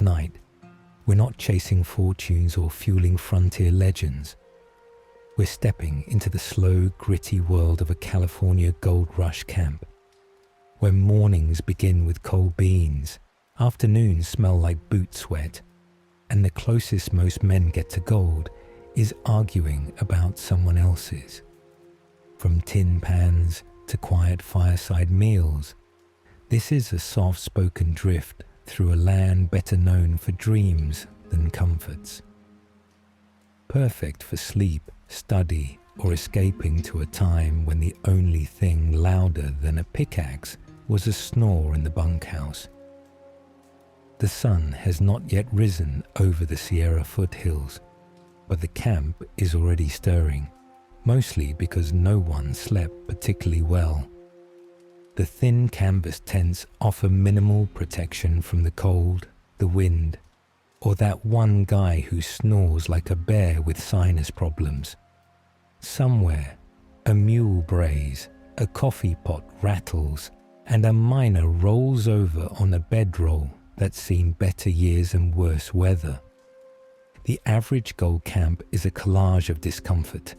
tonight, we're not chasing fortunes or fueling frontier legends. We're stepping into the slow, gritty world of a California gold rush camp, where mornings begin with cold beans, afternoons smell like boot sweat, and the closest most men get to gold is arguing about someone else's. From tin pans to quiet fireside meals, this is a soft-spoken drift through a land better known for dreams than comforts. Perfect for sleep, study, or escaping to a time when the only thing louder than a pickaxe was a snore in the bunkhouse. The sun has not yet risen over the Sierra foothills, but the camp is already stirring, mostly because no one slept particularly well. The thin canvas tents offer minimal protection from the cold, the wind, or that one guy who snores like a bear with sinus problems. Somewhere, a mule brays, a coffee pot rattles, and a miner rolls over on a bedroll that's seen better years and worse weather. The average gold camp is a collage of discomfort.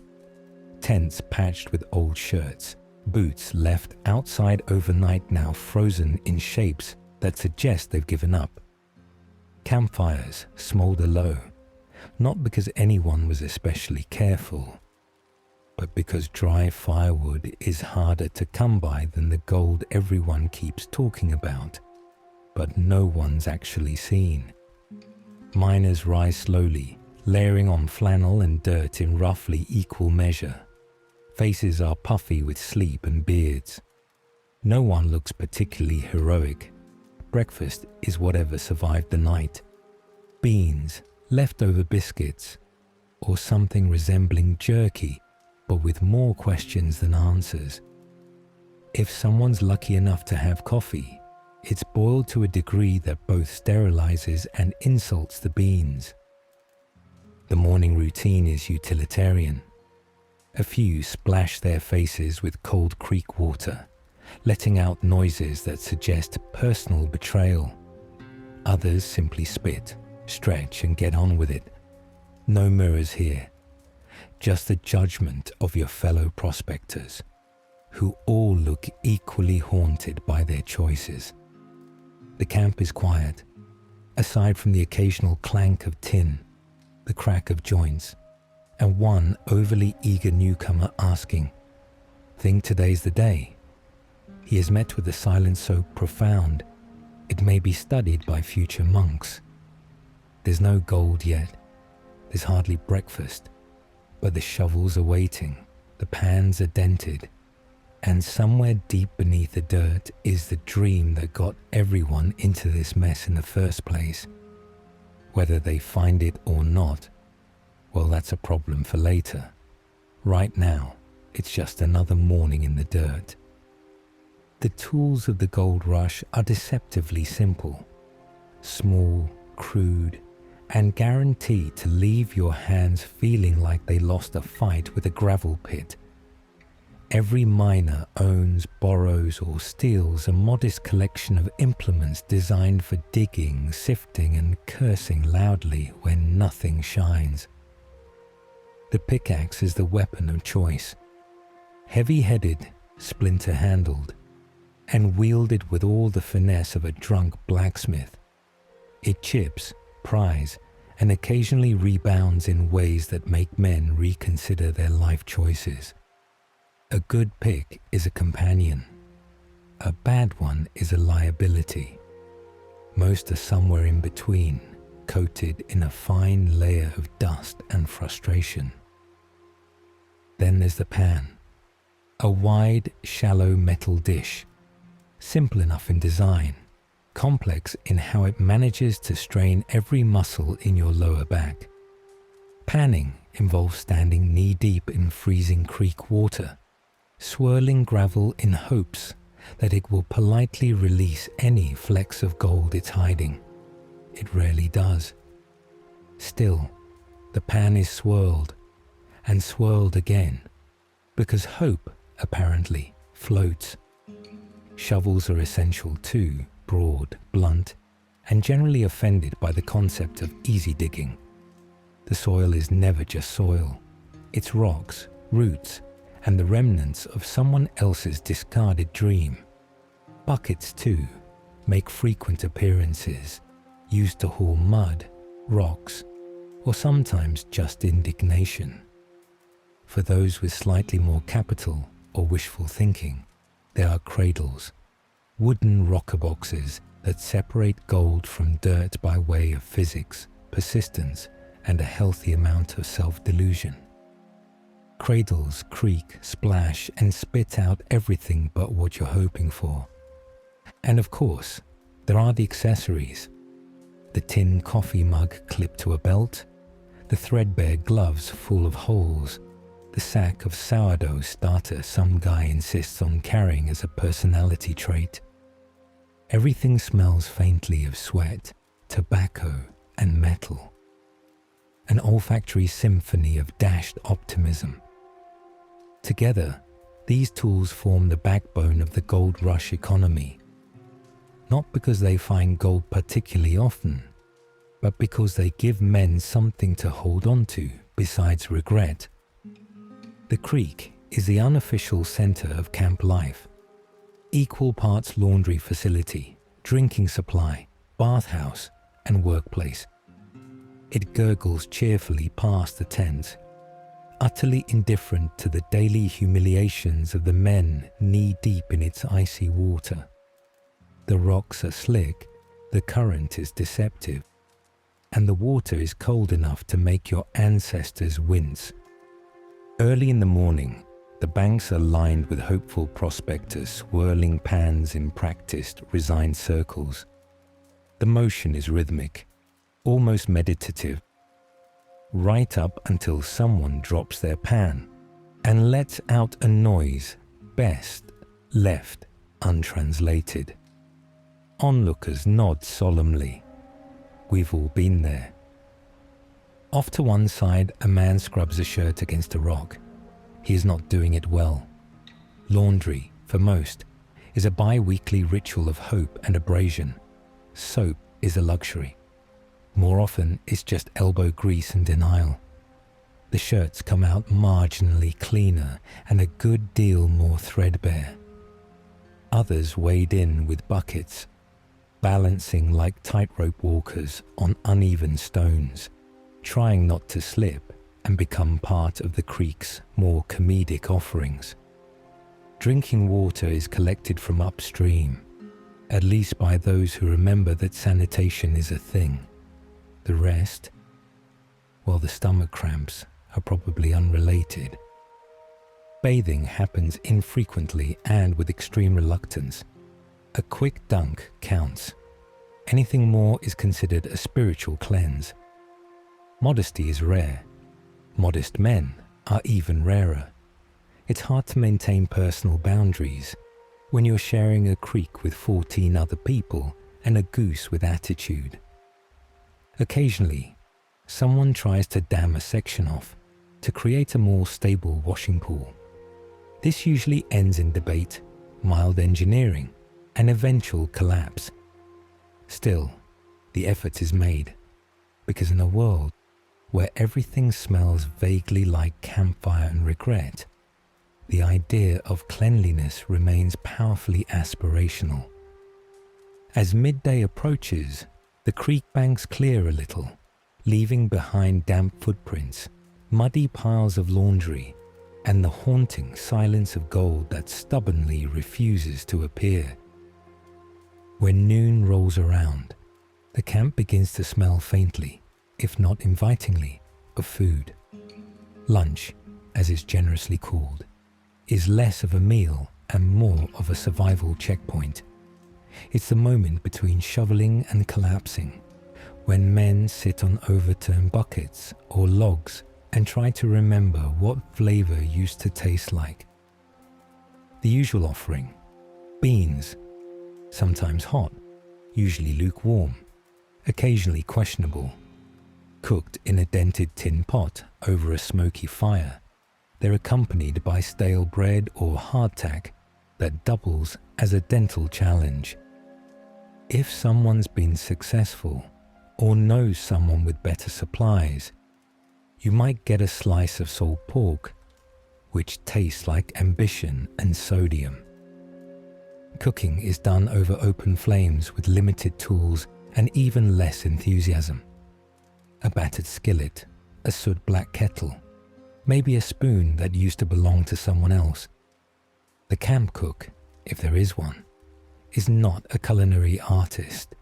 Tents patched with old shirts, boots left outside overnight now frozen in shapes that suggest they've given up. Campfires smolder low, not because anyone was especially careful, but because dry firewood is harder to come by than the gold everyone keeps talking about, but no one's actually seen. Miners rise slowly, layering on flannel and dirt in roughly equal measure. Faces are puffy with sleep and beards. No one looks particularly heroic. Breakfast is whatever survived the night. Beans, leftover biscuits, or something resembling jerky, but with more questions than answers. If someone's lucky enough to have coffee, it's boiled to a degree that both sterilizes and insults the beans. The morning routine is utilitarian. A few splash their faces with cold creek water, letting out noises that suggest personal betrayal. Others simply spit, stretch, and get on with it. No mirrors here, just the judgment of your fellow prospectors, who all look equally haunted by their choices. The camp is quiet, aside from the occasional clank of tin, the crack of joints, and one overly eager newcomer asking, "Think today's the day?" He is met with a silence so profound, it may be studied by future monks. There's no gold yet, there's hardly breakfast, but the shovels are waiting, the pans are dented, and somewhere deep beneath the dirt is the dream that got everyone into this mess in the first place. Whether they find it or not, well, that's a problem for later. Right now, it's just another morning in the dirt. The tools of the gold rush are deceptively simple, small, crude, and guaranteed to leave your hands feeling like they lost a fight with a gravel pit. Every miner owns, borrows, or steals a modest collection of implements designed for digging, sifting, and cursing loudly when nothing shines. The pickaxe is the weapon of choice, heavy-headed, splinter-handled, and wielded with all the finesse of a drunk blacksmith. It chips, pries, and occasionally rebounds in ways that make men reconsider their life choices. A good pick is a companion. A bad one is a liability. Most are somewhere in between, coated in a fine layer of dust and frustration. Then there's the pan, a wide, shallow metal dish, simple enough in design, complex in how it manages to strain every muscle in your lower back. Panning involves standing knee-deep in freezing creek water, swirling gravel in hopes that it will politely release any flecks of gold it's hiding. It rarely does. Still, the pan is swirled and swirled again, because hope, apparently, floats. Shovels are essential too, broad, blunt, and generally offended by the concept of easy digging. The soil is never just soil. It's rocks, roots, and the remnants of someone else's discarded dream. Buckets, too, make frequent appearances, used to haul mud, rocks, or sometimes just indignation. For those with slightly more capital or wishful thinking, there are cradles, wooden rocker boxes that separate gold from dirt by way of physics, persistence, and a healthy amount of self-delusion. Cradles creak, splash, and spit out everything but what you're hoping for. And of course, there are the accessories. The tin coffee mug clipped to a belt, the threadbare gloves full of holes, the sack of sourdough starter some guy insists on carrying as a personality trait. Everything smells faintly of sweat, tobacco, and metal. An olfactory symphony of dashed optimism. Together, these tools form the backbone of the gold rush economy. Not because they find gold particularly often, but because they give men something to hold on to besides regret. The creek is the unofficial center of camp life. Equal parts laundry facility, drinking supply, bathhouse, and workplace. It gurgles cheerfully past the tents, utterly indifferent to the daily humiliations of the men knee-deep in its icy water. The rocks are slick, the current is deceptive, and the water is cold enough to make your ancestors wince. Early in the morning, the banks are lined with hopeful prospectors swirling pans in practiced, resigned circles. The motion is rhythmic, almost meditative, right up until someone drops their pan and lets out a noise best left untranslated. Onlookers nod solemnly. We've all been there. Off to one side, a man scrubs a shirt against a rock. He is not doing it well. Laundry, for most, is a bi-weekly ritual of hope and abrasion. Soap is a luxury. More often, it's just elbow grease and denial. The shirts come out marginally cleaner and a good deal more threadbare. Others wade in with buckets, balancing like tightrope walkers on uneven stones, trying not to slip and become part of the creek's more comedic offerings. Drinking water is collected from upstream, at least by those who remember that sanitation is a thing. The rest, well, the stomach cramps are probably unrelated. Bathing happens infrequently and with extreme reluctance. A quick dunk counts. Anything more is considered a spiritual cleanse. Modesty is rare. Modest men are even rarer. It's hard to maintain personal boundaries when you're sharing a creek with 14 other people and a goose with attitude. Occasionally, someone tries to dam a section off to create a more stable washing pool. This usually ends in debate, mild engineering, and eventual collapse. Still, the effort is made, because in a world where everything smells vaguely like campfire and regret, the idea of cleanliness remains powerfully aspirational. As midday approaches, the creek banks clear a little, leaving behind damp footprints, muddy piles of laundry, and the haunting silence of gold that stubbornly refuses to appear. When noon rolls around, the camp begins to smell faintly, if not invitingly, of food. Lunch, as it's generously called, is less of a meal and more of a survival checkpoint. It's the moment between shoveling and collapsing, when men sit on overturned buckets or logs and try to remember what flavor used to taste like. The usual offering: beans, sometimes hot, usually lukewarm, occasionally questionable. Cooked in a dented tin pot over a smoky fire, they're accompanied by stale bread or hardtack that doubles as a dental challenge. If someone's been successful or knows someone with better supplies, you might get a slice of salt pork, which tastes like ambition and sodium. Cooking is done over open flames with limited tools and even less enthusiasm. A battered skillet, a soot black kettle, maybe a spoon that used to belong to someone else. The camp cook, if there is one, is not a culinary artist.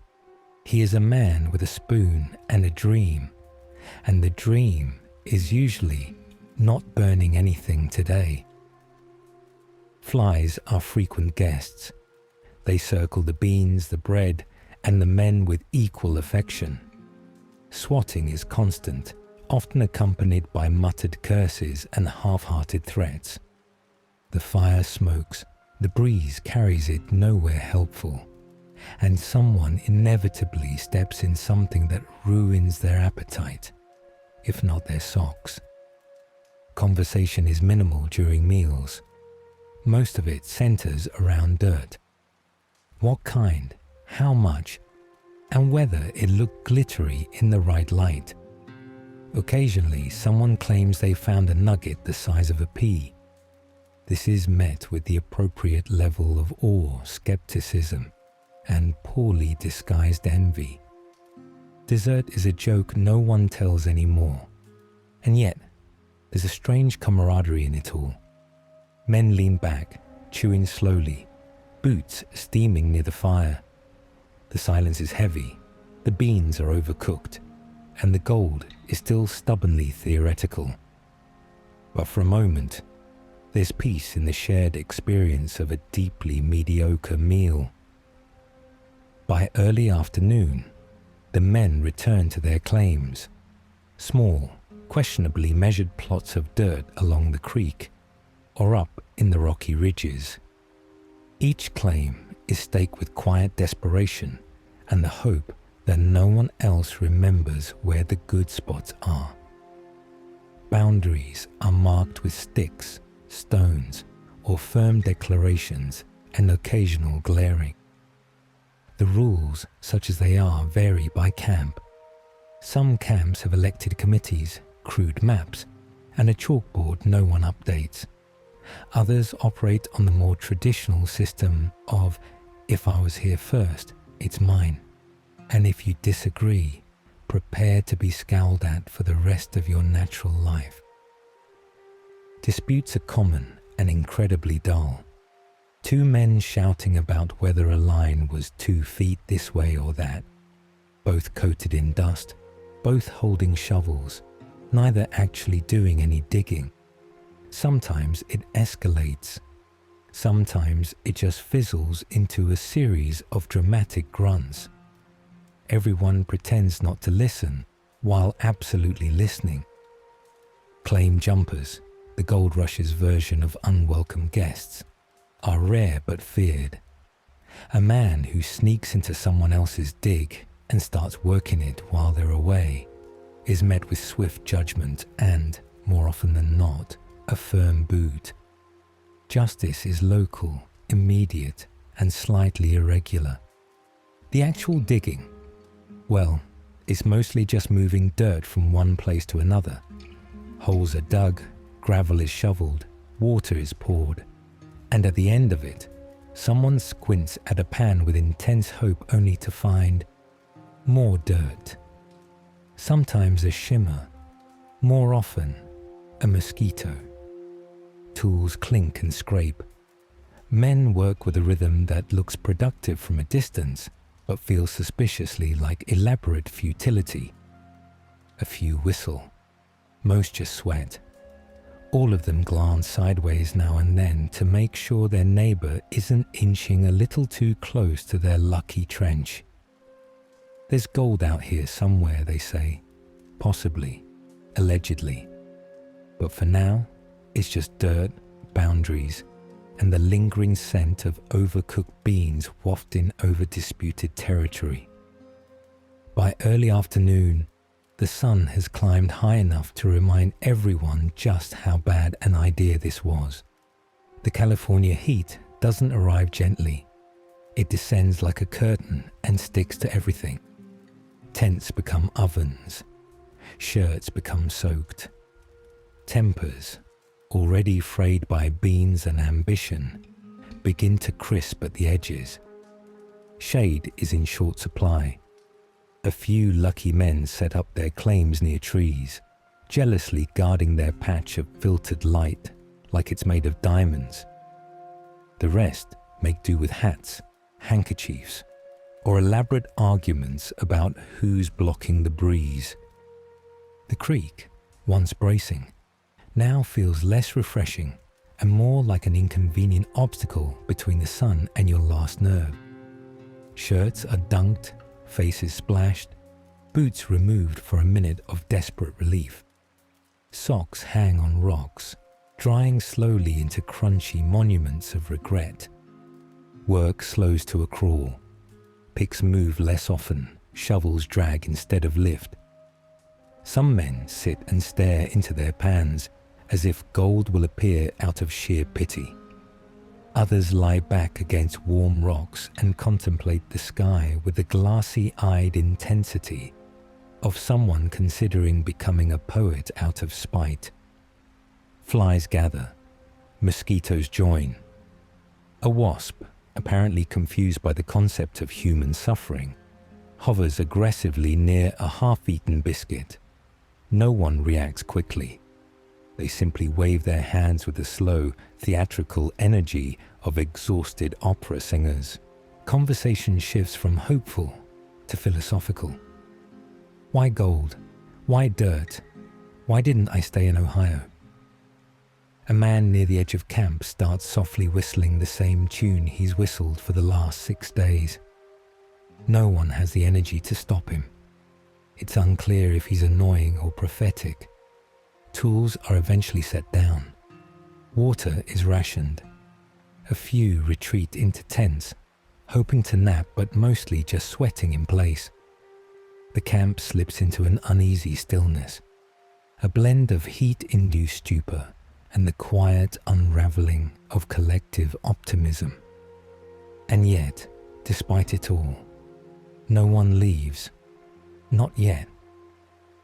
He is a man with a spoon and a dream, and the dream is usually not burning anything today. Flies are frequent guests. They circle the beans, the bread, and the men with equal affection. Swatting is constant, often accompanied by muttered curses and half-hearted threats. The fire smokes, the breeze carries it nowhere helpful, and someone inevitably steps in something that ruins their appetite, if not their socks. Conversation is minimal during meals. Most of it centers around dirt. What kind, how much, and whether it looked glittery in the right light. Occasionally, someone claims they found a nugget the size of a pea. This is met with the appropriate level of awe, skepticism, and poorly disguised envy. Dessert is a joke no one tells anymore, and yet there's a strange camaraderie in it all. Men lean back, chewing slowly, boots steaming near the fire. The silence is heavy, the beans are overcooked, and the gold is still stubbornly theoretical. But for a moment, there's peace in the shared experience of a deeply mediocre meal. By early afternoon, the men return to their claims. Small, questionably measured plots of dirt along the creek, or up in the rocky ridges. Each claim is staked with quiet desperation and the hope that no one else remembers where the good spots are. Boundaries are marked with sticks, stones, or firm declarations and occasional glaring. The rules, such as they are, vary by camp. Some camps have elected committees, crude maps, and a chalkboard no one updates. Others operate on the more traditional system of, if I was here first, it's mine, and if you disagree, prepare to be scowled at for the rest of your natural life. Disputes are common and incredibly dull. Two men shouting about whether a line was 2 feet this way or that, both coated in dust, both holding shovels, neither actually doing any digging. Sometimes it escalates. Sometimes it just fizzles into a series of dramatic grunts. Everyone pretends not to listen while absolutely listening. Claim jumpers, the gold rush's version of unwelcome guests, are rare but feared. A man who sneaks into someone else's dig and starts working it while they're away is met with swift judgment and, more often than not, a firm boot. Justice is local, immediate, and slightly irregular. The actual digging, well, it's mostly just moving dirt from one place to another. Holes are dug, gravel is shoveled, water is poured, and at the end of it, someone squints at a pan with intense hope only to find more dirt. Sometimes a shimmer, more often a mosquito. Tools clink and scrape. Men work with a rhythm that looks productive from a distance, but feels suspiciously like elaborate futility. A few whistle. Most just sweat. All of them glance sideways now and then to make sure their neighbor isn't inching a little too close to their lucky trench. There's gold out here somewhere, they say. Possibly. Allegedly. But for now, it's just dirt, boundaries, and the lingering scent of overcooked beans wafting over disputed territory. By early afternoon, the sun has climbed high enough to remind everyone just how bad an idea this was. The California heat doesn't arrive gently. It descends like a curtain and sticks to everything. Tents become ovens. Shirts become soaked. Tempers, already frayed by beans and ambition, begin to crisp at the edges. Shade is in short supply. A few lucky men set up their claims near trees, jealously guarding their patch of filtered light like it's made of diamonds. The rest make do with hats, handkerchiefs, or elaborate arguments about who's blocking the breeze. The creek, once bracing, now feels less refreshing and more like an inconvenient obstacle between the sun and your last nerve. Shirts are dunked, faces splashed, boots removed for a minute of desperate relief. Socks hang on rocks, drying slowly into crunchy monuments of regret. Work slows to a crawl. Picks move less often, shovels drag instead of lift. Some men sit and stare into their pans as if gold will appear out of sheer pity. Others lie back against warm rocks and contemplate the sky with the glassy-eyed intensity of someone considering becoming a poet out of spite. Flies gather. Mosquitoes join. A wasp, apparently confused by the concept of human suffering, hovers aggressively near a half-eaten biscuit. No one reacts quickly. They simply wave their hands with the slow, theatrical energy of exhausted opera singers. Conversation shifts from hopeful to philosophical. Why gold? Why dirt? Why didn't I stay in Ohio? A man near the edge of camp starts softly whistling the same tune he's whistled for the last 6 days. No one has the energy to stop him. It's unclear if he's annoying or prophetic. Tools are eventually set down. Water is rationed. A few retreat into tents, hoping to nap but mostly just sweating in place. The camp slips into an uneasy stillness, a blend of heat-induced stupor and the quiet unraveling of collective optimism. And yet, despite it all, no one leaves. Not yet,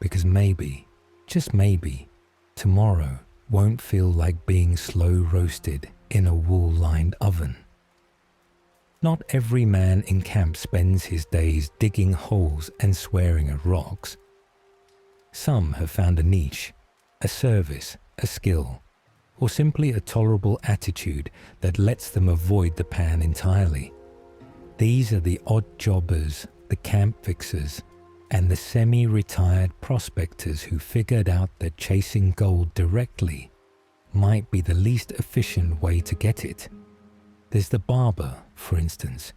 because maybe, just maybe, tomorrow won't feel like being slow roasted in a wool-lined oven. Not every man in camp spends his days digging holes and swearing at rocks. Some have found a niche, a service, a skill, or simply a tolerable attitude that lets them avoid the pan entirely. These are the odd jobbers, the camp fixers, and the semi-retired prospectors who figured out that chasing gold directly might be the least efficient way to get it. There's the barber, for instance.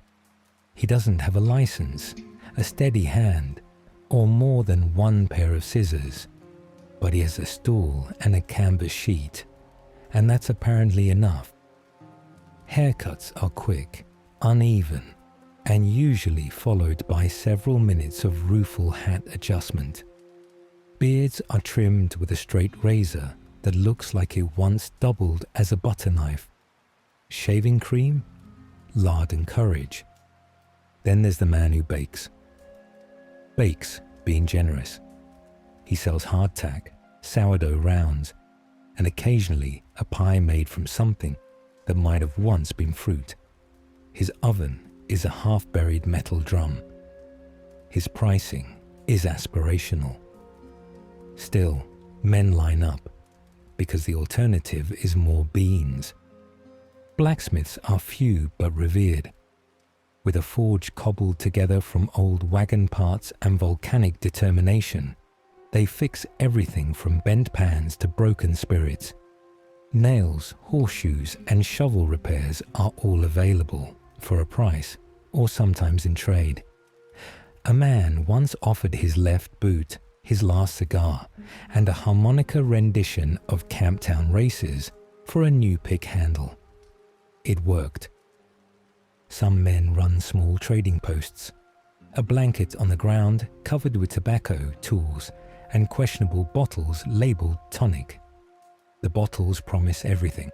He doesn't have a license, a steady hand, or more than one pair of scissors, but he has a stool and a canvas sheet, and that's apparently enough. Haircuts are quick, uneven, and usually followed by several minutes of rueful hat adjustment. Beards are trimmed with a straight razor that looks like it once doubled as a butter knife. Shaving cream, lard and courage. Then there's the man who bakes. Bakes, being generous. He sells hardtack, sourdough rounds, and occasionally a pie made from something that might have once been fruit. His oven is a half-buried metal drum. His pricing is aspirational. Still, men line up, because the alternative is more beans. Blacksmiths are few but revered. With a forge cobbled together from old wagon parts and volcanic determination, they fix everything from bent pans to broken spirits. Nails, horseshoes, and shovel repairs are all available, for a price, or sometimes in trade. A man once offered his left boot, his last cigar, and a harmonica rendition of Camptown Races for a new pick handle. It worked. Some men run small trading posts, a blanket on the ground covered with tobacco, tools, and questionable bottles labeled tonic. The bottles promise everything.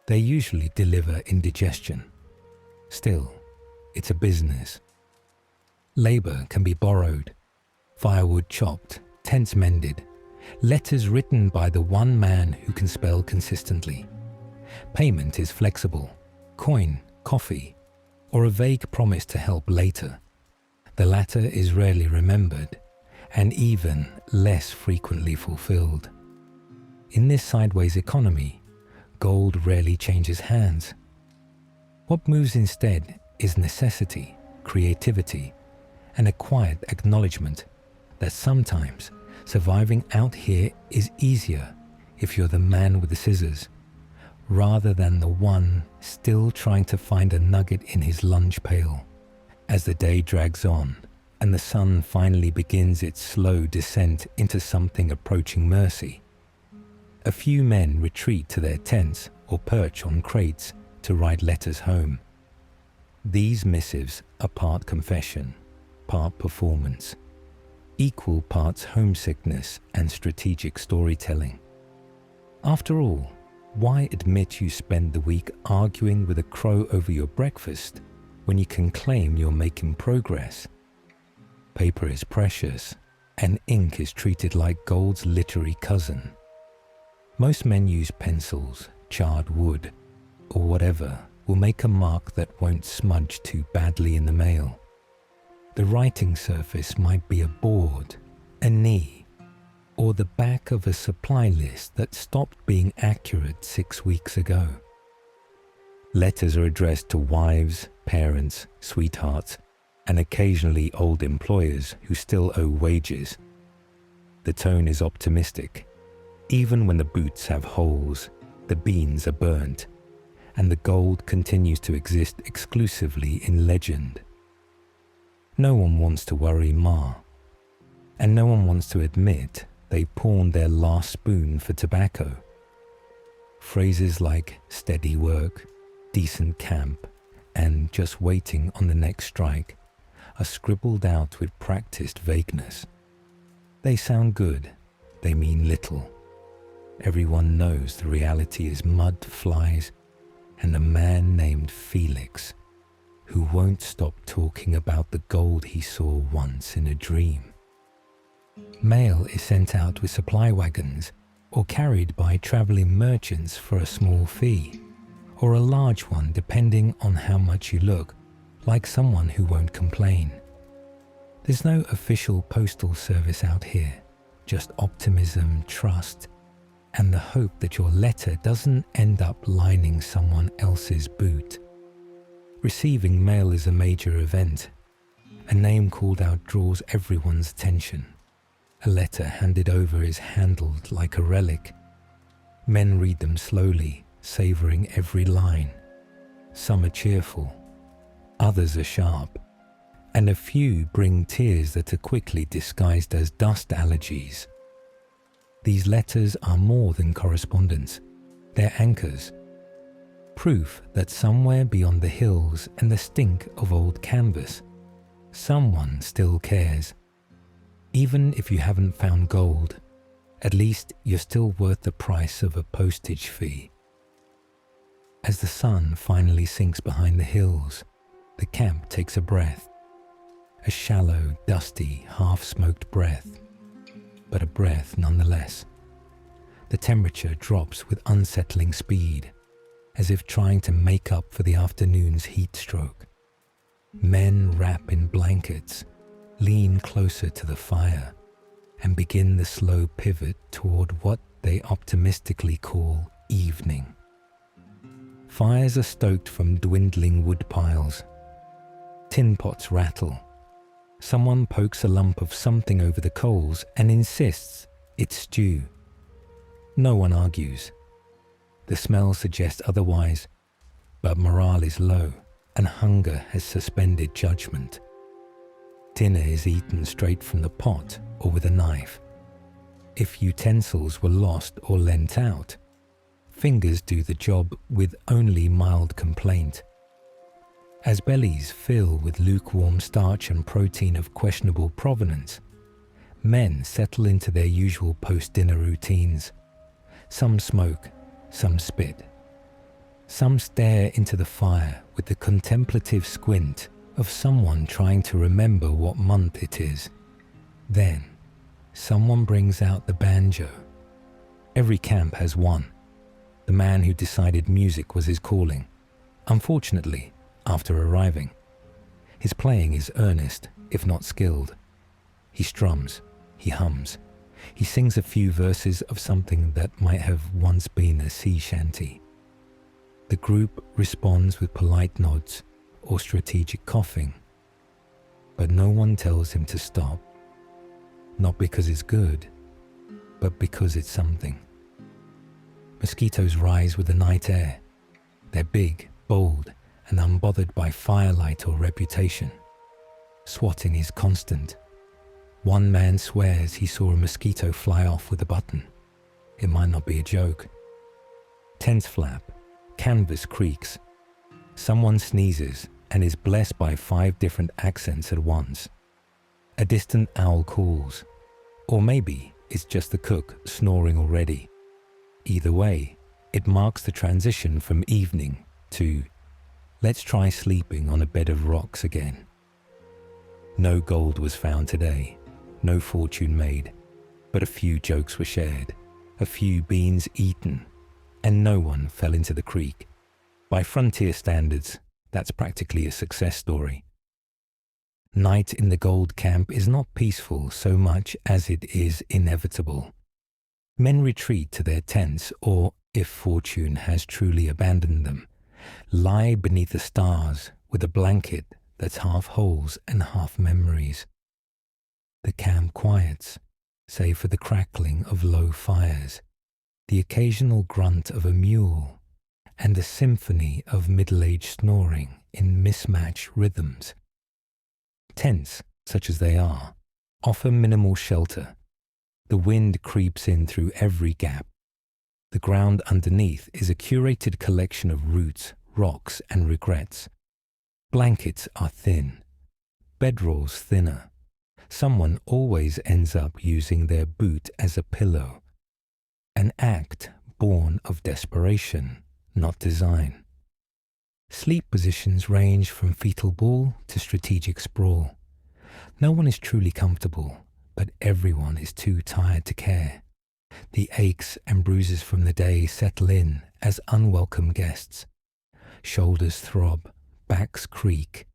They usually deliver indigestion. Still, it's a business. Labor can be borrowed, firewood chopped, tents mended, letters written by the one man who can spell consistently. Payment is flexible, coin, coffee, or a vague promise to help later. The latter is rarely remembered and even less frequently fulfilled. In this sideways economy, gold rarely changes hands. What moves instead is necessity, creativity, and a quiet acknowledgement that sometimes surviving out here is easier if you're the man with the scissors, rather than the one still trying to find a nugget in his lunch pail. As the day drags on and the sun finally begins its slow descent into something approaching mercy, a few men retreat to their tents or perch on crates to write letters home. These missives are part confession, part performance, equal parts homesickness and strategic storytelling. After all, why admit you spend the week arguing with a crow over your breakfast when you can claim you're making progress? Paper is precious, and ink is treated like gold's literary cousin. Most men use pencils, charred wood, or whatever will make a mark that won't smudge too badly in the mail. The writing surface might be a board, a knee, or the back of a supply list that stopped being accurate 6 weeks ago. Letters are addressed to wives, parents, sweethearts, and occasionally old employers who still owe wages. The tone is optimistic. Even when the boots have holes, the beans are burnt, and the gold continues to exist exclusively in legend. No one wants to worry Ma, and no one wants to admit they pawned their last spoon for tobacco. Phrases like steady work, decent camp, and just waiting on the next strike are scribbled out with practiced vagueness. They sound good, they mean little. Everyone knows the reality is mud, flies, and a man named Felix who won't stop talking about the gold he saw once in a dream. Mail is sent out with supply wagons or carried by traveling merchants for a small fee, or a large one depending on how much you look like someone who won't complain. There's no official postal service out here, just optimism, trust, and the hope that your letter doesn't end up lining someone else's boot. Receiving mail is a major event. A name called out draws everyone's attention. A letter handed over is handled like a relic. Men read them slowly, savoring every line. Some are cheerful, others are sharp, and a few bring tears that are quickly disguised as dust allergies. These letters are more than correspondence. They're anchors. Proof that somewhere beyond the hills and the stink of old canvas, someone still cares. Even if you haven't found gold, at least you're still worth the price of a postage fee. As the sun finally sinks behind the hills, the camp takes a breath. A shallow, dusty, half-smoked breath, but a breath nonetheless. The temperature drops with unsettling speed, as if trying to make up for the afternoon's heat stroke. Men wrap in blankets, lean closer to the fire, and begin the slow pivot toward what they optimistically call evening. Fires are stoked from dwindling wood piles. Tin pots rattle. Someone pokes a lump of something over the coals and insists it's stew. No one argues. The smell suggests otherwise, but morale is low and hunger has suspended judgment. Dinner is eaten straight from the pot or with a knife. If utensils were lost or lent out, fingers do the job with only mild complaint. As bellies fill with lukewarm starch and protein of questionable provenance, men settle into their usual post-dinner routines. Some smoke, some spit. Some stare into the fire with the contemplative squint of someone trying to remember what month it is. Then, someone brings out the banjo. Every camp has one. The man who decided music was his calling. Unfortunately, after arriving, his playing is earnest, if not skilled. He strums, he hums, he sings a few verses of something that might have once been a sea shanty. The group responds with polite nods or strategic coughing, but no one tells him to stop. Not because it's good, but because it's something. Mosquitoes rise with the night air. They're big, bold, and unbothered by firelight or reputation. Swatting is constant. One man swears he saw a mosquito fly off with a button. It might not be a joke. Tents flap, canvas creaks. Someone sneezes and is blessed by 5 different accents at once. A distant owl calls, or maybe it's just the cook snoring already. Either way, it marks the transition from evening to let's try sleeping on a bed of rocks again. No gold was found today, no fortune made, but a few jokes were shared, a few beans eaten, and no one fell into the creek. By frontier standards, that's practically a success story. Night in the gold camp is not peaceful so much as it is inevitable. Men retreat to their tents or, if fortune has truly abandoned them, lie beneath the stars with a blanket that's half holes and half memories. The camp quiets, save for the crackling of low fires, the occasional grunt of a mule, and a symphony of middle-aged snoring in mismatched rhythms. Tents, such as they are, offer minimal shelter. The wind creeps in through every gap. The ground underneath is a curated collection of roots, rocks, and regrets. Blankets are thin, bedrolls thinner. Someone always ends up using their boot as a pillow. An act born of desperation, not design. Sleep positions range from fetal ball to strategic sprawl. No one is truly comfortable, but everyone is too tired to care. The aches and bruises from the day settle in as unwelcome guests. Shoulders throb, backs creak,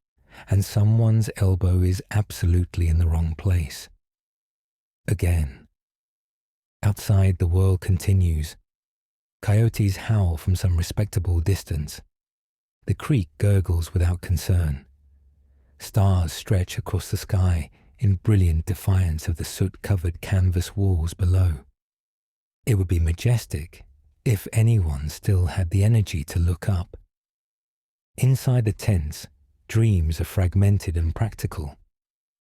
and someone's elbow is absolutely in the wrong place. Again. Outside, the world continues. Coyotes howl from some respectable distance. The creek gurgles without concern. Stars stretch across the sky in brilliant defiance of the soot-covered canvas walls below. It would be majestic if anyone still had the energy to look up. Inside the tents, dreams are fragmented and practical.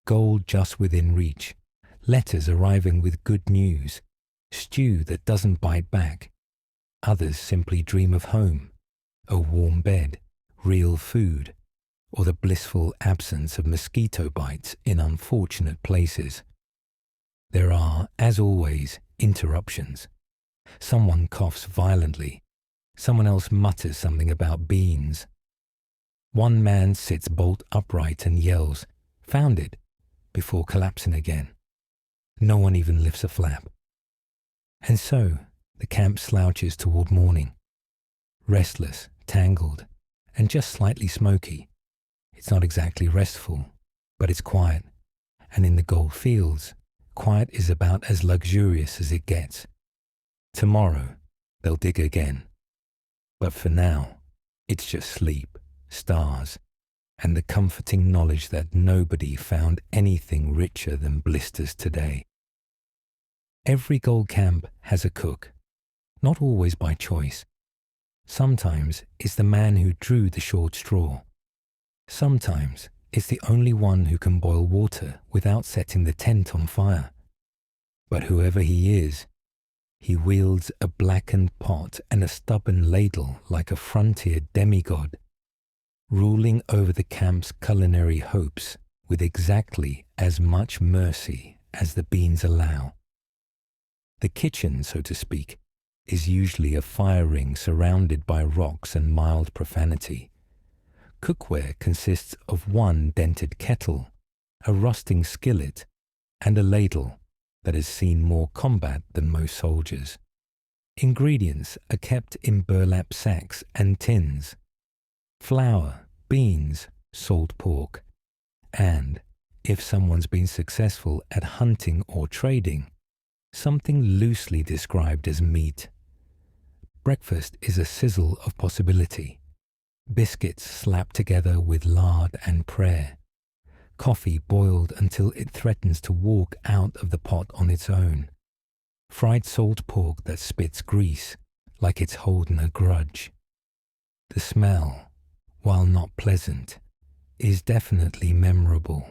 Gold just within reach, letters arriving with good news, stew that doesn't bite back. Others simply dream of home, a warm bed, real food, or the blissful absence of mosquito bites in unfortunate places. There are, as always, interruptions. Someone coughs violently. Someone else mutters something about beans. One man sits bolt upright and yells, "Found it," before collapsing again. No one even lifts a flap. And so, the camp slouches toward morning. Restless, tangled, and just slightly smoky. It's not exactly restful, but it's quiet. And in the gold fields, quiet is about as luxurious as it gets. Tomorrow, they'll dig again. But for now, it's just sleep, stars, and the comforting knowledge that nobody found anything richer than blisters today. Every gold camp has a cook, not always by choice. Sometimes it's the man who drew the short straw. Sometimes it's the only one who can boil water without setting the tent on fire. But whoever he is, he wields a blackened pot and a stubborn ladle like a frontier demigod, ruling over the camp's culinary hopes with exactly as much mercy as the beans allow. The kitchen, so to speak, is usually a fire ring surrounded by rocks and mild profanity. cookware consists of one dented kettle, a rusting skillet, and a ladle that has seen more combat than most soldiers. Ingredients are kept in burlap sacks and tins. Flour, beans, salt pork, and, if someone's been successful at hunting or trading, something loosely described as meat. Breakfast is a sizzle of possibility. Biscuits slapped together with lard and prayer. Coffee boiled until it threatens to walk out of the pot on its own. Fried salt pork that spits grease like it's holding a grudge. The smell, while not pleasant, is definitely memorable.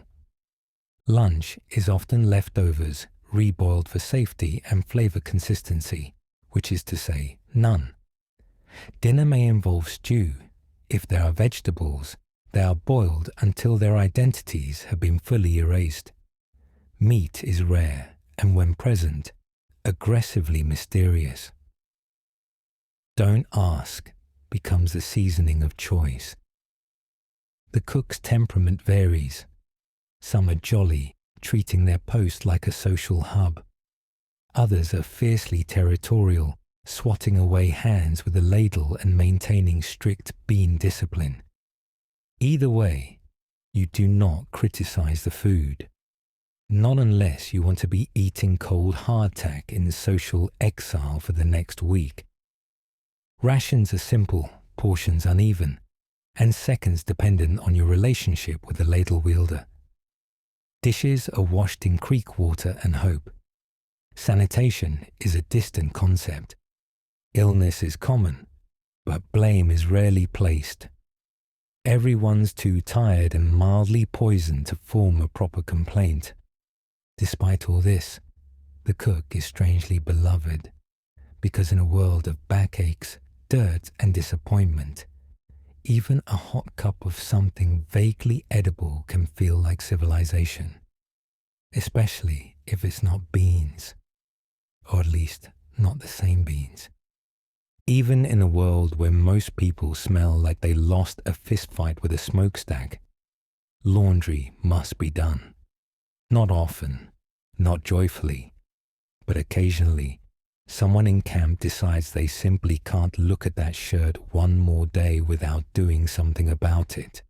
Lunch is often leftovers reboiled for safety and flavor consistency, which is to say, none. Dinner may involve stew. If there are vegetables, they are boiled until their identities have been fully erased. Meat is rare, and when present, aggressively mysterious. Don't ask becomes the seasoning of choice. The cook's temperament varies. Some are jolly, treating their post like a social hub. Others are fiercely territorial, swatting away hands with a ladle and maintaining strict bean discipline. Either way, you do not criticize the food. Not unless you want to be eating cold hardtack in social exile for the next week. Rations are simple, portions uneven, and seconds dependent on your relationship with the ladle wielder. Dishes are washed in creek water and hope. Sanitation is a distant concept. Illness is common, but blame is rarely placed. Everyone's too tired and mildly poisoned to form a proper complaint. Despite all this, the cook is strangely beloved, because in a world of backaches, dirt and disappointment, even a hot cup of something vaguely edible can feel like civilization, especially if it's not beans, or at least not the same beans. Even in a world where most people smell like they lost a fistfight with a smokestack, laundry must be done. Not often, not joyfully, but occasionally, someone in camp decides they simply can't look at that shirt one more day without doing something about it.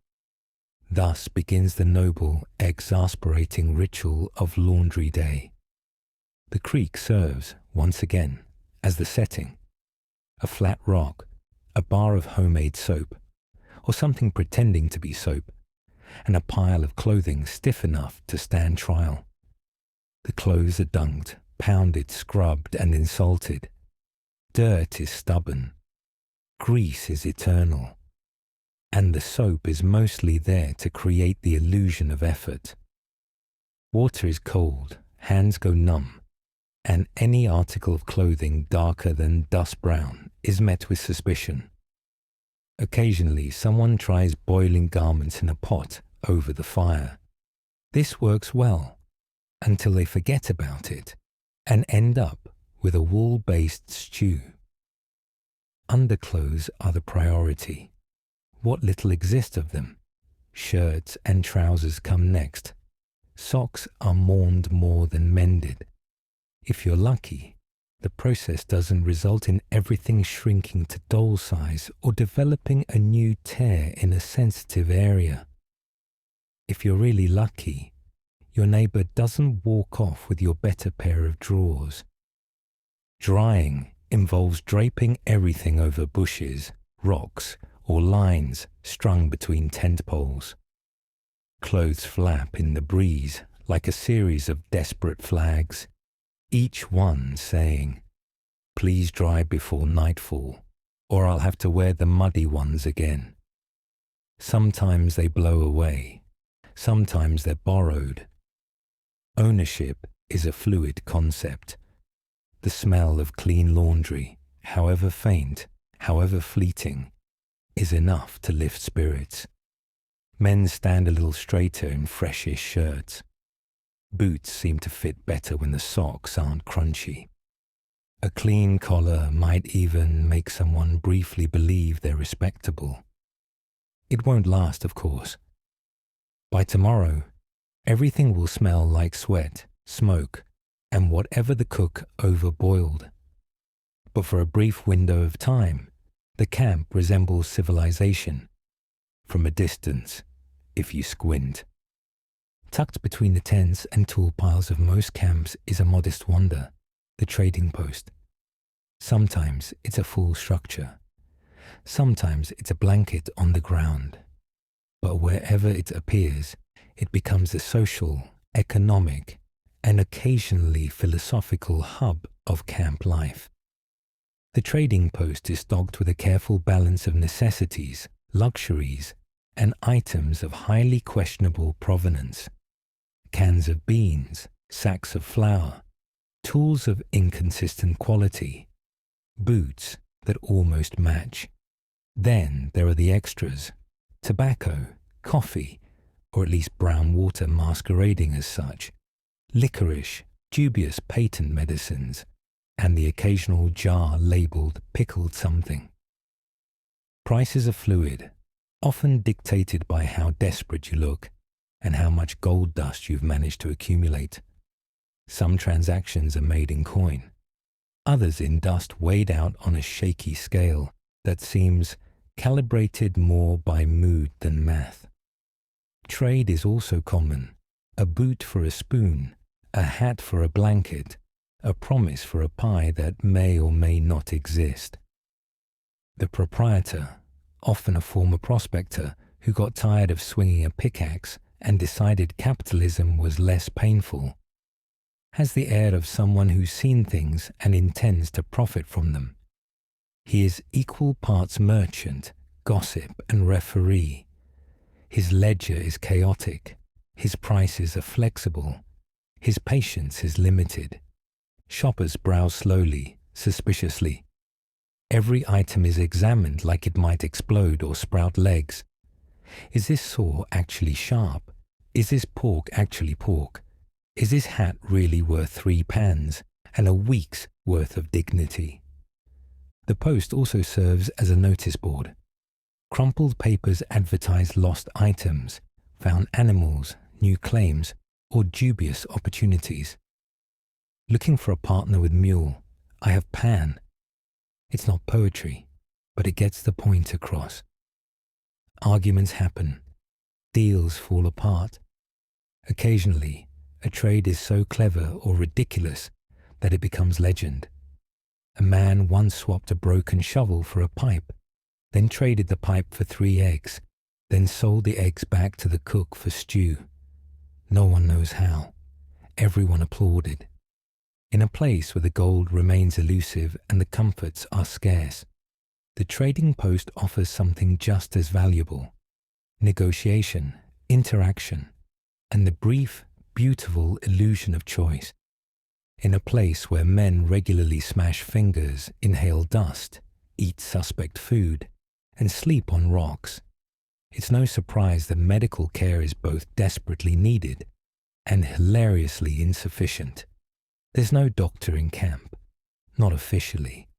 Thus begins the noble, exasperating ritual of laundry day. The creek serves, once again, as the setting. A flat rock, a bar of homemade soap, or something pretending to be soap, and a pile of clothing stiff enough to stand trial. The clothes are dunked, pounded, scrubbed, and insulted. Dirt is stubborn. Grease is eternal. And the soap is mostly there to create the illusion of effort. Water is cold, hands go numb, and any article of clothing darker than dust brown is met with suspicion. Occasionally, someone tries boiling garments in a pot over the fire. This works well, until they forget about it and end up with a wool-based stew. Underclothes are the priority. What little exists of them. Shirts and trousers come next. Socks are mourned more than mended. If you're lucky, the process doesn't result in everything shrinking to doll size or developing a new tear in a sensitive area. If you're really lucky, your neighbor doesn't walk off with your better pair of drawers. Drying involves draping everything over bushes, rocks, or lines strung between tent poles. Clothes flap in the breeze like a series of desperate flags, each one saying, "Please dry before nightfall, or I'll have to wear the muddy ones again." Sometimes they blow away, sometimes they're borrowed. Ownership is a fluid concept. The smell of clean laundry, however faint, however fleeting, is enough to lift spirits. Men stand a little straighter in freshish shirts. Boots seem to fit better when the socks aren't crunchy. A clean collar might even make someone briefly believe they're respectable. It won't last, of course. By tomorrow, everything will smell like sweat, smoke, and whatever the cook overboiled. But for a brief window of time, the camp resembles civilization. From a distance, if you squint. Tucked between the tents and tool piles of most camps is a modest wonder, the trading post. Sometimes it's a full structure. Sometimes it's a blanket on the ground. But wherever it appears, it becomes a social, economic, and occasionally philosophical hub of camp life. The trading post is stocked with a careful balance of necessities, luxuries, and items of highly questionable provenance. Cans of beans, sacks of flour, tools of inconsistent quality, boots that almost match. Then there are the extras: tobacco, coffee, or at least brown water masquerading as such, licorice, dubious patent medicines, and the occasional jar labeled pickled something. Prices are fluid, often dictated by how desperate you look and how much gold dust you've managed to accumulate. Some transactions are made in coin, others in dust weighed out on a shaky scale that seems calibrated more by mood than math. Trade is also common: a boot for a spoon, a hat for a blanket, a promise for a pie that may or may not exist. The proprietor, often a former prospector who got tired of swinging a pickaxe and decided capitalism was less painful, has the air of someone who's seen things and intends to profit from them. He is equal parts merchant, gossip, and referee. His ledger is chaotic. His prices are flexible. His patience is limited. Shoppers browse slowly, suspiciously. Every item is examined like it might explode or sprout legs. Is this saw actually sharp? Is this pork actually pork? Is this hat really worth 3 pans and a week's worth of dignity? The post also serves as a notice board. Crumpled papers advertise lost items, found animals, new claims, or dubious opportunities. Looking for a partner with mule, I have pan. It's not poetry, but it gets the point across. Arguments happen. Deals fall apart. Occasionally, a trade is so clever or ridiculous that it becomes legend. A man once swapped a broken shovel for a pipe, then traded the pipe for 3 eggs, then sold the eggs back to the cook for stew. No one knows how. Everyone applauded. In a place where the gold remains elusive and the comforts are scarce, the trading post offers something just as valuable: negotiation, interaction, and the brief, beautiful illusion of choice. In a place where men regularly smash fingers, inhale dust, eat suspect food, and sleep on rocks, it's no surprise that medical care is both desperately needed and hilariously insufficient. There's no doctor in camp, not officially,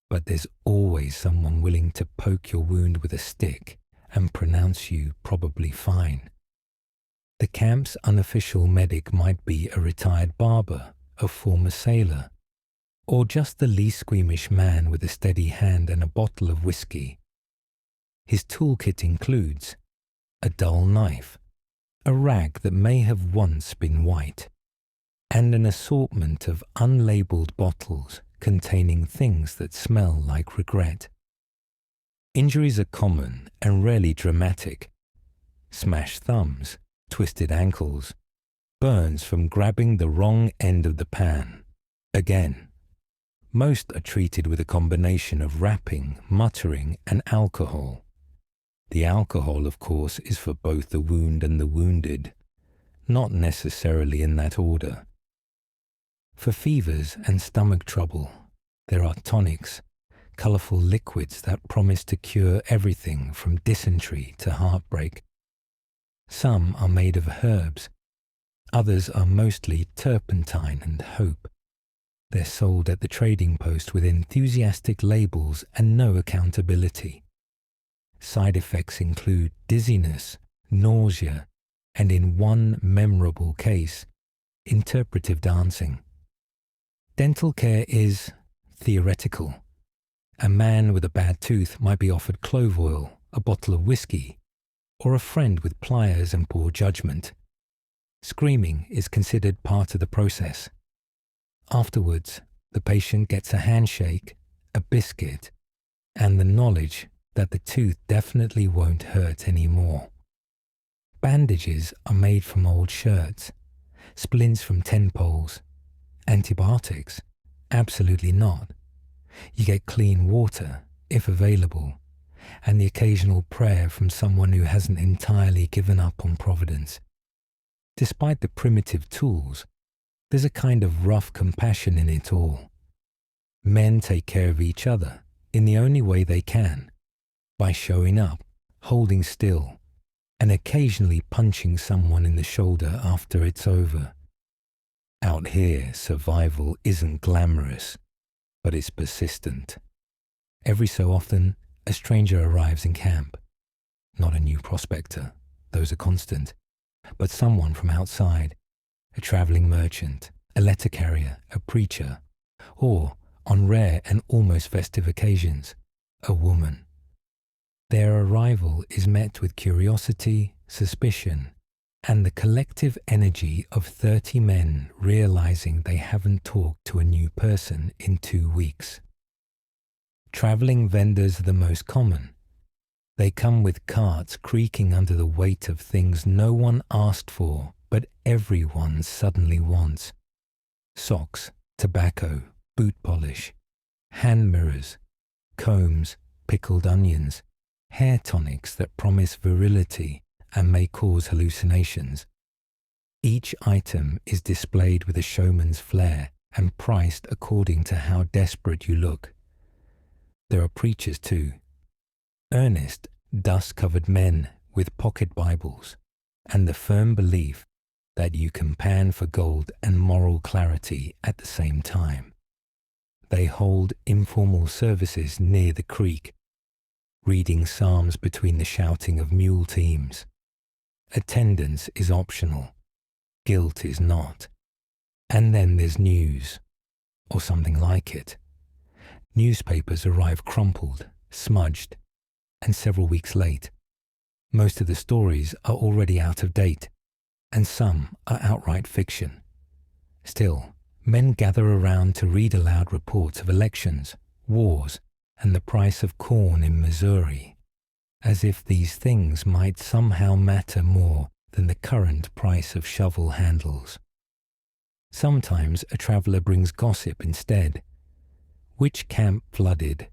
but there's always someone willing to poke your wound with a stick and pronounce you probably fine. The camp's unofficial medic might be a retired barber, a former sailor, or just the least squeamish man with a steady hand and a bottle of whiskey. His toolkit includes a dull knife, a rag that may have once been white, and an assortment of unlabeled bottles containing things that smell like regret. Injuries are common and rarely dramatic. Smashed thumbs, twisted ankles, burns from grabbing the wrong end of the pan. Again, most are treated with a combination of rapping, muttering, and alcohol. The alcohol, of course, is for both the wound and the wounded, not necessarily in that order. For fevers and stomach trouble, there are tonics, colourful liquids that promise to cure everything from dysentery to heartbreak. Some are made of herbs, others are mostly turpentine and hope. They're sold at the trading post with enthusiastic labels and no accountability. Side effects include dizziness, nausea, and in one memorable case, interpretive dancing. Dental care is theoretical. A man with a bad tooth might be offered clove oil, a bottle of whiskey, or a friend with pliers and poor judgment. Screaming is considered part of the process. Afterwards, the patient gets a handshake, a biscuit, and the knowledge that the tooth definitely won't hurt anymore. Bandages are made from old shirts, splints from tent poles. Antibiotics? Absolutely not. You get clean water, if available, and the occasional prayer from someone who hasn't entirely given up on Providence. Despite the primitive tools, there's a kind of rough compassion in it all. Men take care of each other in the only way they can, by showing up, holding still, and occasionally punching someone in the shoulder after it's over. Out here, survival isn't glamorous, but it's persistent. Every so often, a stranger arrives in camp. Not a new prospector, those are constant, but someone from outside, a traveling merchant, a letter carrier, a preacher, or, on rare and almost festive occasions, a woman. Their arrival is met with curiosity, suspicion, and the collective energy of 30 men realizing they haven't talked to a new person in 2 weeks. Traveling vendors are the most common. They come with carts creaking under the weight of things no one asked for, but everyone suddenly wants. Socks, tobacco, boot polish, hand mirrors, combs, pickled onions, hair tonics that promise virility and may cause hallucinations. Each item is displayed with a showman's flair and priced according to how desperate you look. There are preachers too. Earnest, dust-covered men with pocket Bibles and the firm belief that you can pan for gold and moral clarity at the same time. They hold informal services near the creek, reading psalms between the shouting of mule teams. Attendance is optional. Guilt is not. And then there's news, or something like it. Newspapers arrive crumpled, smudged, and several weeks late. Most of the stories are already out of date, and some are outright fiction. Still, men gather around to read aloud reports of elections, wars, and the price of corn in Missouri, as if these things might somehow matter more than the current price of shovel handles. Sometimes a traveler brings gossip instead. Which camp flooded?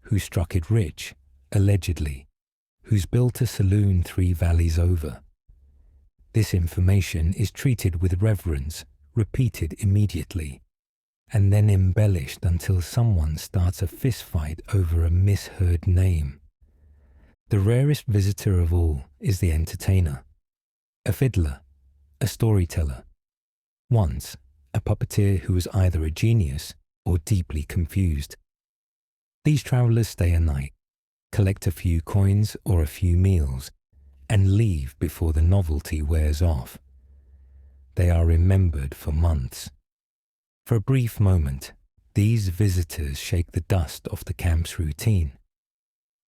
Who struck it rich, allegedly? Who's built a saloon 3 valleys over? This information is treated with reverence, repeated immediately, and then embellished until someone starts a fistfight over a misheard name. The rarest visitor of all is the entertainer. A fiddler, a storyteller. Once, a puppeteer who was either a genius or deeply confused. These travelers stay a night, collect a few coins or a few meals, and leave before the novelty wears off. They are remembered for months. For a brief moment, these visitors shake the dust off the camp's routine.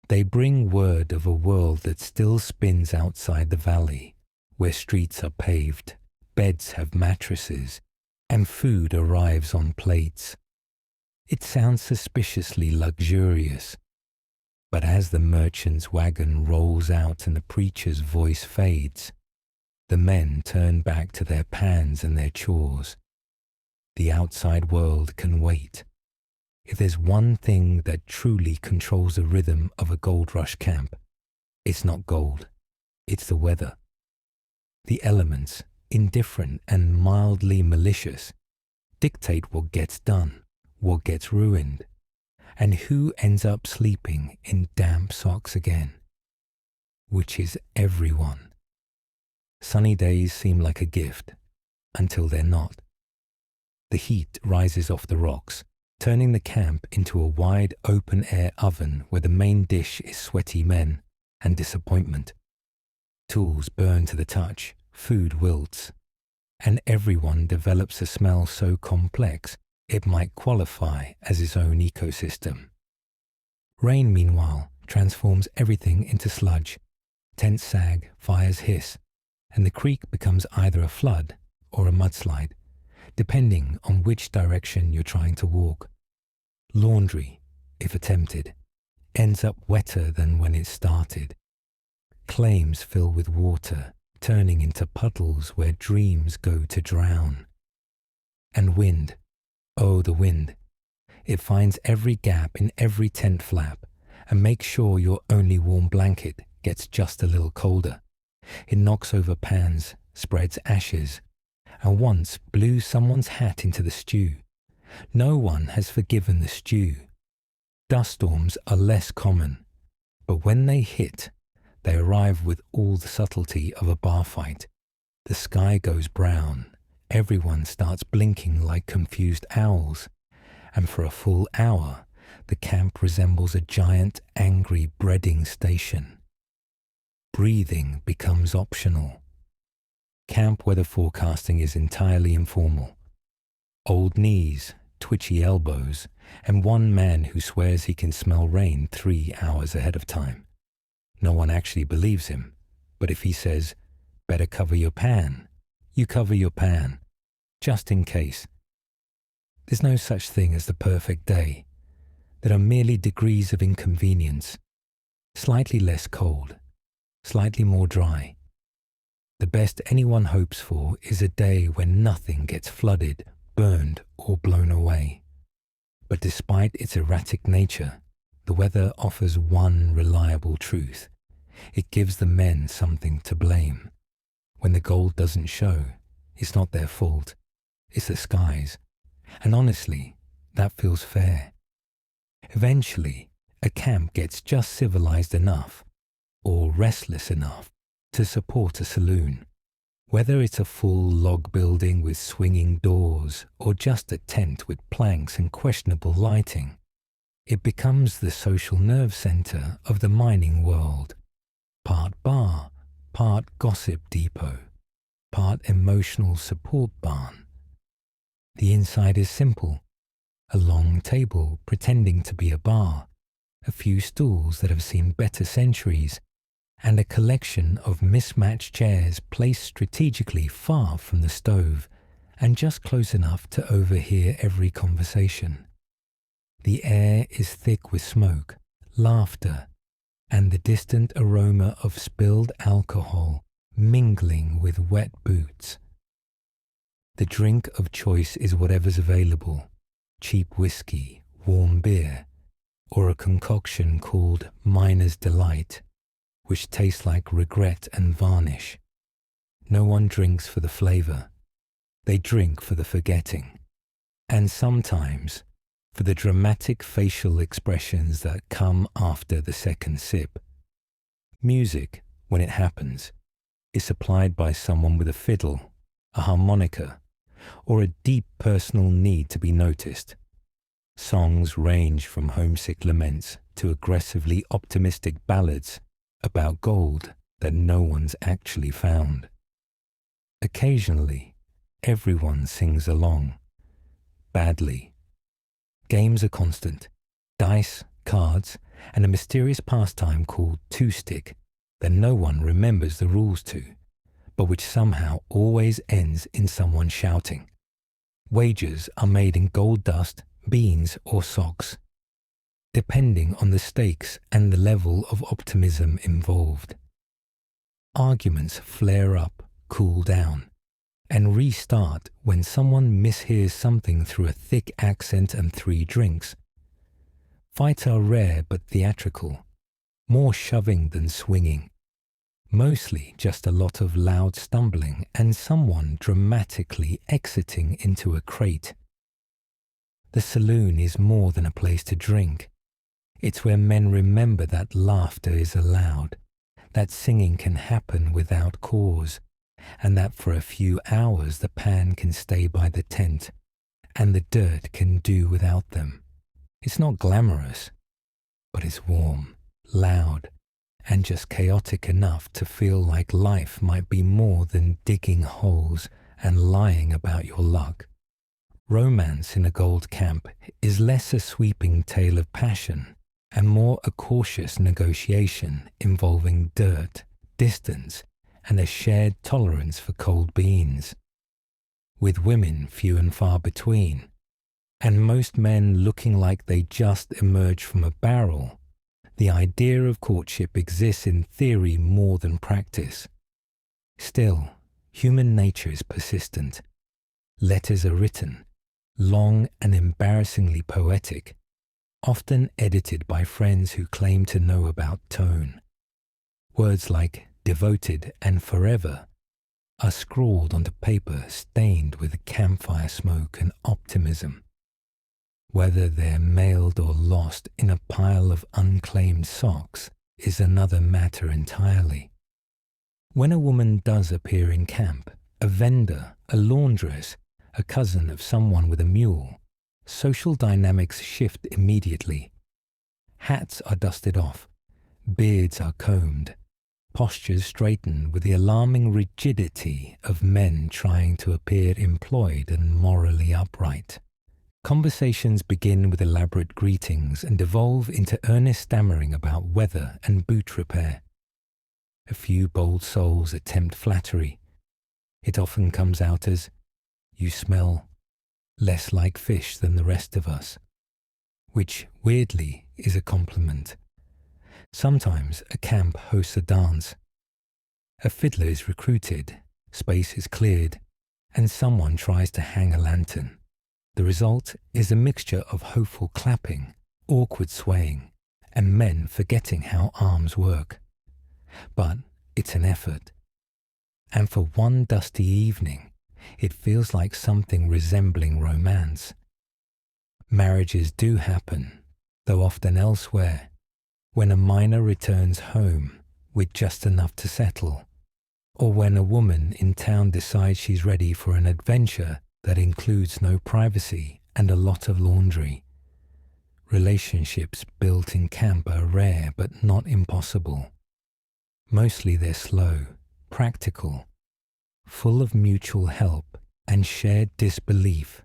They bring word of a world that still spins outside the valley, where streets are paved, beds have mattresses, and food arrives on plates. It sounds suspiciously luxurious, but as the merchant's wagon rolls out and the preacher's voice fades, the men turn back to their pans and their chores. The outside world can wait. If there's one thing that truly controls the rhythm of a gold rush camp, it's not gold, it's the weather. The elements, indifferent and mildly malicious, dictate what gets done, what gets ruined, and who ends up sleeping in damp socks again, which is everyone. Sunny days seem like a gift, until they're not. The heat rises off the rocks, turning the camp into a wide open-air oven where the main dish is sweaty men, and disappointment. Tools burn to the touch, food wilts, and everyone develops a smell so complex it might qualify as its own ecosystem. Rain, meanwhile, transforms everything into sludge. Tents sag, fires hiss, and the creek becomes either a flood or a mudslide, depending on which direction you're trying to walk. Laundry, if attempted, ends up wetter than when it started. Claims fill with water, turning into puddles where dreams go to drown. And wind, oh the wind. It finds every gap in every tent flap and makes sure your only warm blanket gets just a little colder. It knocks over pans, spreads ashes, and once blew someone's hat into the stew. No one has forgiven the stew. Dust storms are less common, but when they hit, they arrive with all the subtlety of a bar fight. The sky goes brown, everyone starts blinking like confused owls, and for a full hour, the camp resembles a giant, angry breading station. Breathing becomes optional. Camp weather forecasting is entirely informal. Old knees, twitchy elbows, and one man who swears he can smell rain 3 hours ahead of time. No one actually believes him, but if he says, "Better cover your pan," you cover your pan, just in case. There's no such thing as the perfect day. There are merely degrees of inconvenience, slightly less cold, slightly more dry. The best anyone hopes for is a day when nothing gets flooded, burned, or blown away. But despite its erratic nature, the weather offers one reliable truth. It gives the men something to blame. When the gold doesn't show, it's not their fault. It's the skies. And honestly, that feels fair. Eventually, a camp gets just civilized enough, or restless enough, to support a saloon. Whether it's a full log building with swinging doors, or just a tent with planks and questionable lighting, it becomes the social nerve center of the mining world. Part bar, part gossip depot, part emotional support barn. The inside is simple. A long table pretending to be a bar, a few stools that have seen better centuries, and a collection of mismatched chairs placed strategically far from the stove and just close enough to overhear every conversation. The air is thick with smoke, laughter, and the distant aroma of spilled alcohol mingling with wet boots. The drink of choice is whatever's available, cheap whiskey, warm beer, or a concoction called Miner's Delight, which tastes like regret and varnish. No one drinks for the flavor. They drink for the forgetting. And sometimes for the dramatic facial expressions that come after the second sip. Music, when it happens, is supplied by someone with a fiddle, a harmonica, or a deep personal need to be noticed. Songs range from homesick laments to aggressively optimistic ballads about gold that no one's actually found. Occasionally, everyone sings along. Badly. Games are constant. Dice, cards, and a mysterious pastime called two-stick that no one remembers the rules to, but which somehow always ends in someone shouting. Wagers are made in gold dust, beans, or socks, depending on the stakes and the level of optimism involved. Arguments flare up, cool down, and restart when someone mishears something through a thick accent and 3 drinks. Fights are rare but theatrical, more shoving than swinging. Mostly just a lot of loud stumbling and someone dramatically exiting into a crate. The saloon is more than a place to drink. It's where men remember that laughter is allowed, that singing can happen without cause, and that for a few hours the pan can stay by the tent, and the dirt can do without them. It's not glamorous, but it's warm, loud, and just chaotic enough to feel like life might be more than digging holes and lying about your luck. Romance in a gold camp is less a sweeping tale of passion and more a cautious negotiation involving dirt, distance, and a shared tolerance for cold beans. With women few and far between, and most men looking like they just emerged from a barrel, the idea of courtship exists in theory more than practice. Still, human nature is persistent. Letters are written, long and embarrassingly poetic, often edited by friends who claim to know about tone. Words like devoted and forever are scrawled onto paper stained with campfire smoke and optimism. Whether they're mailed or lost in a pile of unclaimed socks is another matter entirely. When a woman does appear in camp, a vendor, a laundress, a cousin of someone with a mule, social dynamics shift immediately. Hats are dusted off, beards are combed, postures straighten with the alarming rigidity of men trying to appear employed and morally upright. Conversations begin with elaborate greetings and devolve into earnest stammering about weather and boot repair. A few bold souls attempt flattery. It often comes out as, "You smell less like fish than the rest of us," which, weirdly, is a compliment. Sometimes a camp hosts a dance. A fiddler is recruited, space is cleared, and someone tries to hang a lantern. The result is a mixture of hopeful clapping, awkward swaying, and men forgetting how arms work. But it's an effort. And for one dusty evening, it feels like something resembling romance. Marriages do happen, though often elsewhere, when a miner returns home with just enough to settle, or when a woman in town decides she's ready for an adventure that includes no privacy and a lot of laundry. Relationships built in camp are rare but not impossible. Mostly they're slow, practical, full of mutual help and shared disbelief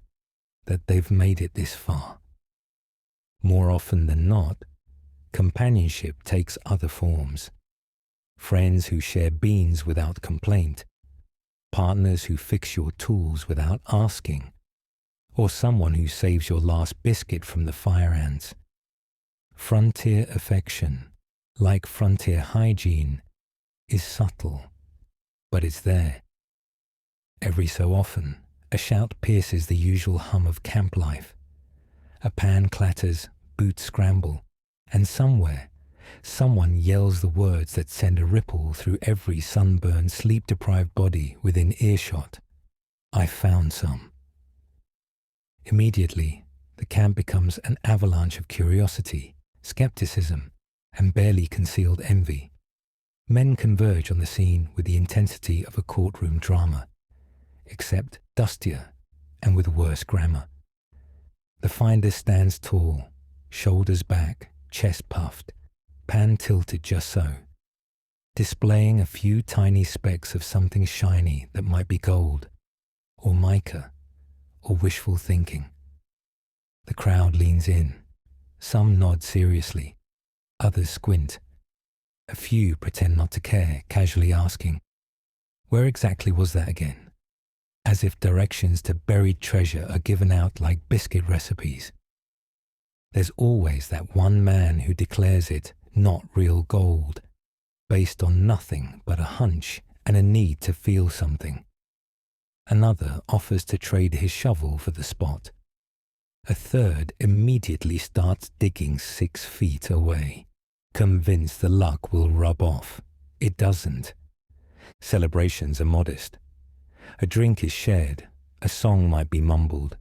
that they've made it this far. More often than not, companionship takes other forms. Friends who share beans without complaint, partners who fix your tools without asking, or someone who saves your last biscuit from the fire ants. Frontier affection, like frontier hygiene, is subtle, but it's there. Every so often, a shout pierces the usual hum of camp life. A pan clatters, boots scramble, and somewhere, someone yells the words that send a ripple through every sunburned, sleep-deprived body within earshot. "I found some." Immediately, the camp becomes an avalanche of curiosity, skepticism, and barely concealed envy. Men converge on the scene with the intensity of a courtroom drama, except dustier and with worse grammar. The finder stands tall, shoulders back, chest puffed, pan tilted just so, displaying a few tiny specks of something shiny that might be gold, or mica, or wishful thinking. The crowd leans in. Some nod seriously. Others squint. A few pretend not to care, casually asking, "Where exactly was that again?" As if directions to buried treasure are given out like biscuit recipes. There's always that one man who declares it not real gold, based on nothing but a hunch and a need to feel something. Another offers to trade his shovel for the spot. A third immediately starts digging 6 feet away, convinced the luck will rub off. It doesn't. Celebrations are modest. A drink is shared, a song might be mumbled,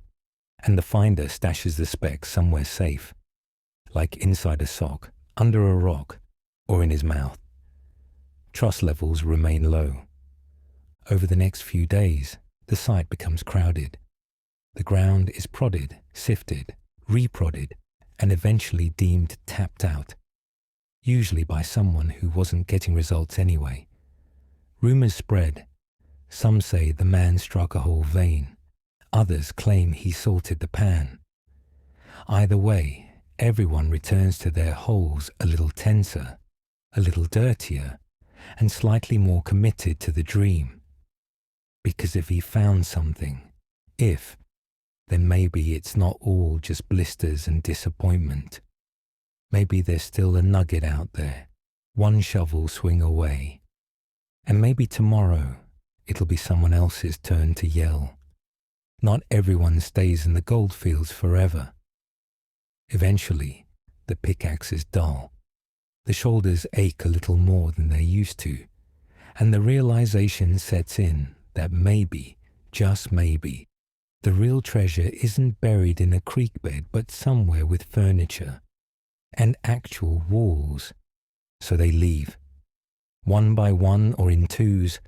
and the finder stashes the speck somewhere safe, like inside a sock, under a rock, or in his mouth. Trust levels remain low. Over the next few days, the site becomes crowded. The ground is prodded, sifted, reprodded, and eventually deemed tapped out. usually by someone who wasn't getting results anyway. Rumours spread. Some say the man struck a whole vein. Others claim he salted the pan. Either way, everyone returns to their holes a little tenser, a little dirtier, and slightly more committed to the dream. Because if he found something, then maybe it's not all just blisters and disappointment. Maybe there's still a nugget out there, one shovel swing away. And maybe tomorrow it'll be someone else's turn to yell. Not everyone stays in the goldfields forever. Eventually, the pickaxe is dull. The shoulders ache a little more than they used to, and the realization sets in that maybe, just maybe, the real treasure isn't buried in a creek bed but somewhere with furniture and actual walls. So they leave. One by one or in twos,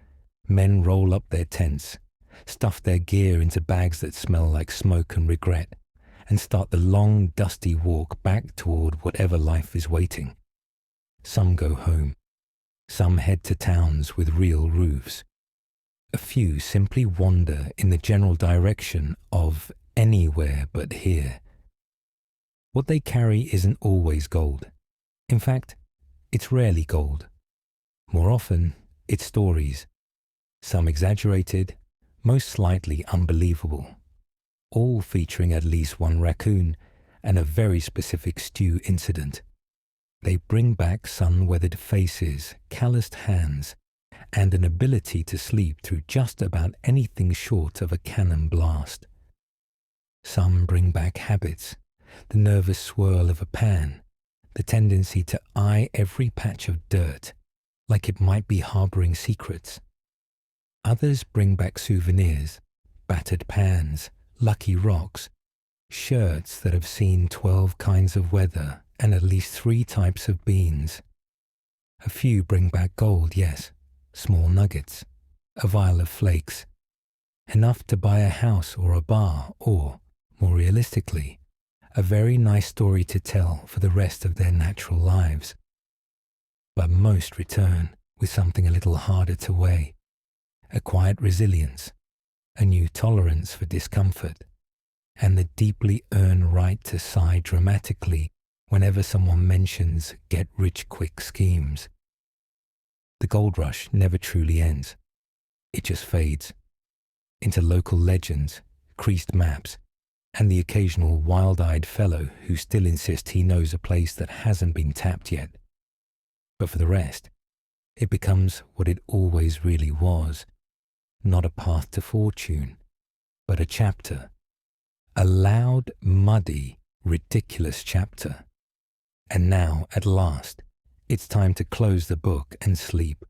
men roll up their tents, stuff their gear into bags that smell like smoke and regret, and start the long, dusty walk back toward whatever life is waiting. Some go home. Some head to towns with real roofs. A few simply wander in the general direction of anywhere but here. What they carry isn't always gold. In fact, it's rarely gold. More often, it's stories. Some exaggerated, most slightly unbelievable, all featuring at least one raccoon and a very specific stew incident. They bring back sun-weathered faces, calloused hands, and an ability to sleep through just about anything short of a cannon blast. Some bring back habits, the nervous swirl of a pan, the tendency to eye every patch of dirt, like it might be harboring secrets. Others bring back souvenirs, battered pans, lucky rocks, shirts that have seen 12 kinds of weather and at least 3 types of beans. A few bring back gold, yes, small nuggets, a vial of flakes, enough to buy a house or a bar or, more realistically, a very nice story to tell for the rest of their natural lives. But most return with something a little harder to weigh, a quiet resilience, a new tolerance for discomfort, and the deeply earned right to sigh dramatically whenever someone mentions get-rich-quick schemes. The gold rush never truly ends. It just fades into local legends, creased maps, and the occasional wild-eyed fellow who still insists he knows a place that hasn't been tapped yet. But for the rest, it becomes what it always really was, not a path to fortune, but a chapter, a loud, muddy, ridiculous chapter. And now, at last, it's time to close the book and sleep.